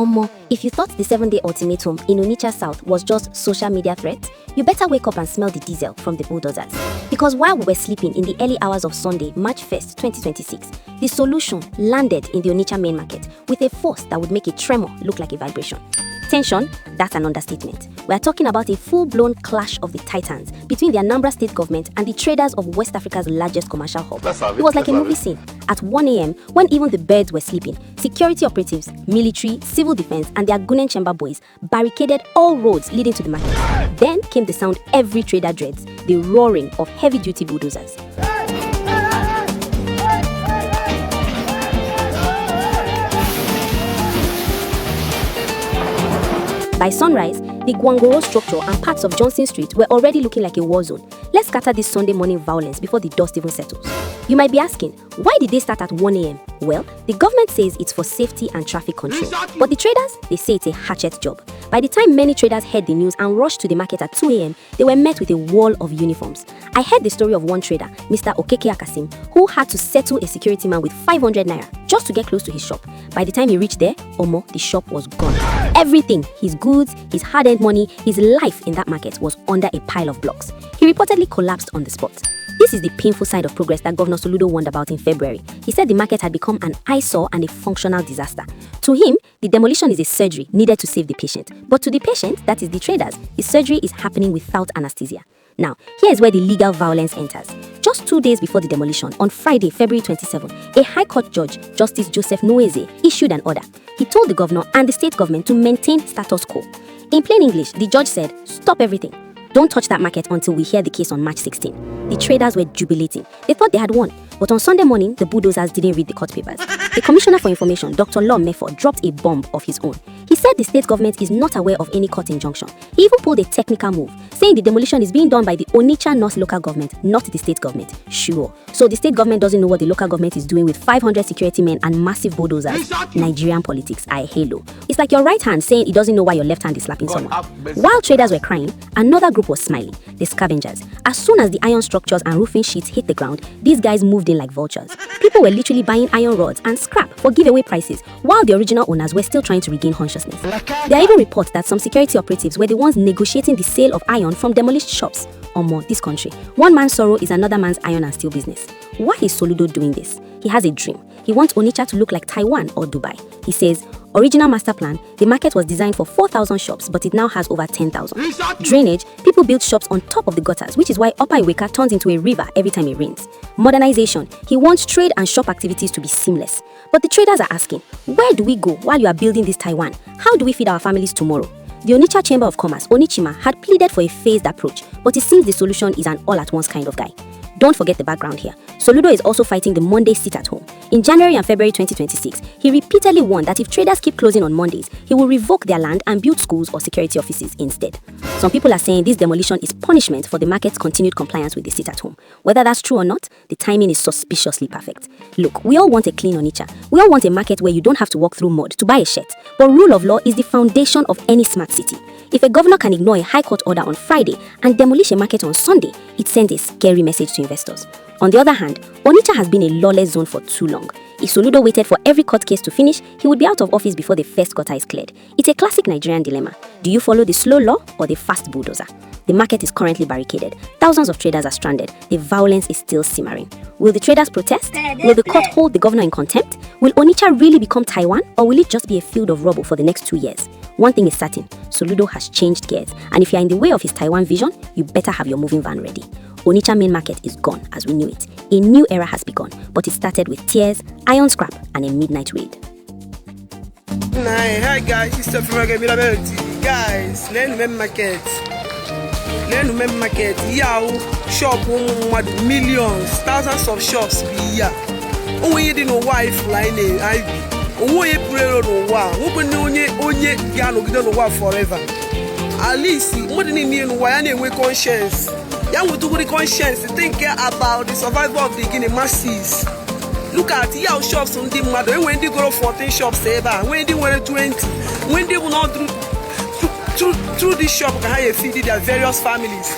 Omo, if you thought the 7-day ultimatum in Onitsha South was just social media threat, you better wake up and smell the diesel from the bulldozers. Because while we were sleeping in the early hours of Sunday, March 1st, 2026, the solution landed in the Onitsha Main Market with a force that would make a tremor look like a vibration. Tension? That's an understatement. We are talking about a full-blown clash of the titans between the Anambra state government and the traders of West Africa's largest commercial hub. It was like a movie scene. At 1 a.m., when even the birds were sleeping, security operatives, military, civil defense, and their Gunen chamber boys barricaded all roads leading to the market. Then came the sound every trader dreads, the roaring of heavy-duty bulldozers. By sunrise, the Gwongworo structure and parts of Johnson Street were already looking like a war zone. Let's scatter this Sunday morning violence before the dust even settles. You might be asking, why did they start at 1 a.m.? Well, the government says it's for safety and traffic control. But the traders, they say it's a hatchet job. By the time many traders heard the news and rushed to the market at 2 a.m., they were met with a wall of uniforms. I heard the story of one trader, Mr. Okeke Akasim, who had to settle a security man with 500 naira just to get close to his shop. By the time he reached there, Omo, the shop was gone. Everything, his goods, his hard-earned money, his life in that market was under a pile of blocks. He reportedly collapsed on the spot. This is the painful side of progress that Governor Soludo warned about in February. He said the market had become an eyesore and a functional disaster. To him, the demolition is a surgery needed to save the patient. But to the patient, that is the traders, the surgery is happening without anesthesia. Now, here is where the legal violence enters. Just 2 days before the demolition, on Friday, February 27, a High Court judge, Justice Joseph Nweze, issued an order. He told the governor and the state government to maintain status quo. In plain English, the judge said, stop everything. Don't touch that market until we hear the case on March 16. The traders were jubilating. They thought they had won. But on Sunday morning, the bulldozers didn't read the court papers. The Commissioner for Information, Dr. Law Mefo, dropped a bomb of his own. He said the state government is not aware of any court injunction. He even pulled a technical move, saying the demolition is being done by the Onitsha North local government, not the state government. Sure. So the state government doesn't know what the local government is doing with 500 security men and massive bulldozers. Nigerian politics, I halo. It's like your right hand saying it doesn't know why your left hand is slapping someone. While traders were crying, another group was smiling, the Scavengers. As soon as the iron structures and roofing sheets hit the ground, these guys moved in like vultures. People were literally buying iron rods and scrap for giveaway prices, while the original owners were still trying to regain consciousness. There are even reports that some security operatives were the ones negotiating the sale of iron from demolished shops. Omo, this country, one man's sorrow is another man's iron and steel business. Why is Soludo doing this? He has a dream. He wants Onitsha to look like Taiwan or Dubai. He says, original master plan, the market was designed for 4,000 shops, but it now has over 10,000. Drainage, people build shops on top of the gutters, which is why Upper Iweka turns into a river every time it rains. Modernization, he wants trade and shop activities to be seamless. But the traders are asking, where do we go while you are building this Taiwan? How do we feed our families tomorrow? The Onitsha Chamber of Commerce, Onitsha, had pleaded for a phased approach, but it seems the solution is an all-at-once kind of guy. Don't forget the background here. Soludo is also fighting the Monday sit at home. In January and February 2026, he repeatedly warned that if traders keep closing on Mondays, he will revoke their land and build schools or security offices instead. Some people are saying this demolition is punishment for the market's continued compliance with the sit at home. Whether that's true or not, the timing is suspiciously perfect. Look, we all want a clean Onitsha. We all want a market where you don't have to walk through mud to buy a shirt. But rule of law is the foundation of any smart city. If a governor can ignore a high court order on Friday and demolish a market on Sunday, it sends a scary message to investors. On the other hand, Onitsha has been a lawless zone for too long. If Soludo waited for every court case to finish, he would be out of office before the first quarter is cleared. It's a classic Nigerian dilemma. Do you follow the slow law or the fast bulldozer? The market is currently barricaded. Thousands of traders are stranded. The violence is still simmering. Will the traders protest? Will the court hold the governor in contempt? Will Onitsha really become Taiwan, or will it just be a field of rubble for the next 2 years? One thing is certain, Soludo has changed gears, and if you're in the way of his Taiwan vision, you better have your moving van ready. Onitsha Main Market is gone as we knew it. A new era has begun, but it started with tears, iron scrap, and a midnight raid. Hi guys, it's Defies. Guys, Main Market. Main Market. Yao shop millions, thousands of shops be here. Only you know why flying Ivy. Only pray no wa. Only gano gido no forever. At least what do you mean why any conscience? Young with the conscience, think about the survival of the Guinea masses. Look at your shops on the mother. When they grow 14 shops ever, when they were 20, when they will not through this shop can have feed their various families.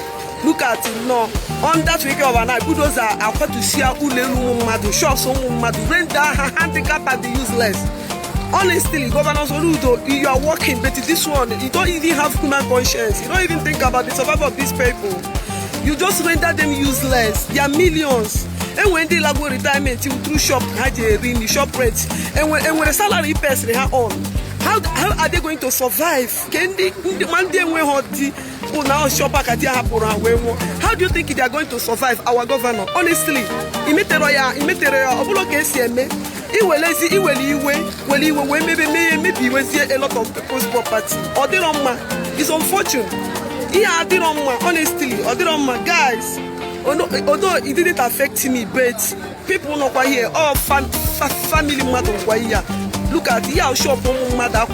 Look at it now. On that week overnight, bulldozers are to see shops on madu, rent that handicap and the useless. Honestly, Governor Soludo, you are working, but this one, you don't even have human conscience. You don't even think about the survival of these people. You just render them useless. They are millions. And when they go retirement, you through shop, the shop rent, and when the salary person they have on, how are they going to survive? Can they one day when now shop how do you think they are going to survive? Our governor, honestly, maybe a lot of people's property. Or they don't mind. It's unfortunate. Yeah, they don't mind. Honestly, or they don't mind. Guys, although it didn't affect me, but people not quite here. All family matter quite here. Look at the shop mother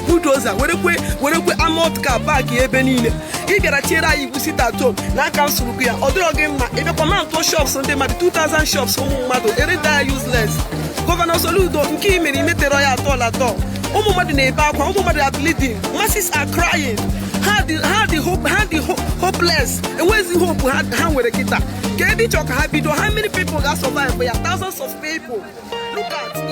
bulldozer. Where armored car back here benine. You get a chair you sit at home. Now comes to here. Although again, if you command to shops on them at 2,000 shops, mother, every day useless. Governor Soludo, Nkimi, Meteroya at all. Mother are bleeding. Masses are crying. How the hopeless. And where's the hope? How with a guitar? How many people that survive? For thousands of people. Look at.